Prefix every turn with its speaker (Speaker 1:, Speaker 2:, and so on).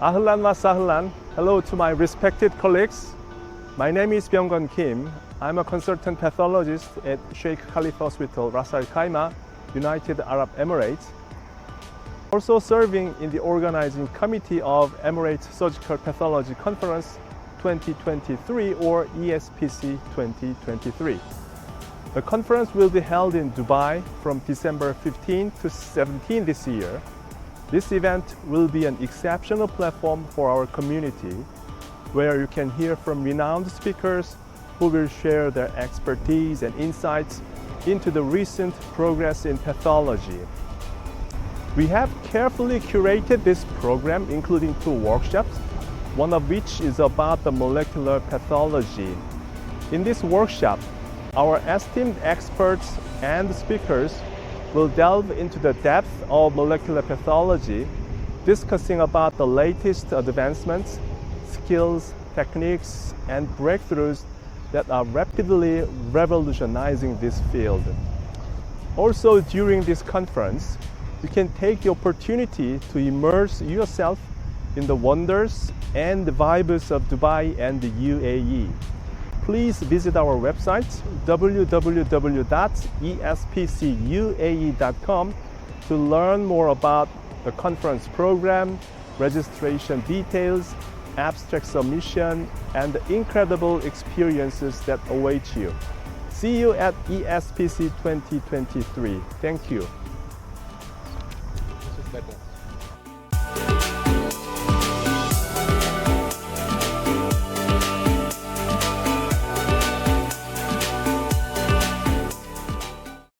Speaker 1: Ahlan wa sahlan. Hello to my respected colleagues. My name is Byoungkwon Kim. I'm a consultant pathologist at Sheikh Khalifa Hospital, Ras Al Khaimah, United Arab Emirates. Also serving in the organizing committee of Emirates Surgical Pathology Conference 2023 or ESPC 2023. The conference will be held in Dubai from December 15 to 17 this year. This event will be an exceptional platform for our community, where you can hear from renowned speakers who will share their expertise and insights into the recent progress in pathology. We have carefully curated this program, including 2 workshops, one of which is about the molecular pathology. In this workshop, our esteemed experts and speakers will delve into the depth of molecular pathology, discussing about the latest advancements, skills, techniques, and breakthroughs that are rapidly revolutionizing this field. Also, during this conference, you can take the opportunity to immerse yourself in the wonders and the vibes of Dubai and the U.A.E. Please visit our website www.espcuae.com to learn more about the conference program, registration details, abstract submission, and the incredible experiences that await you. See you at ESPC 2023. Thank you.
Speaker 2: Super bon.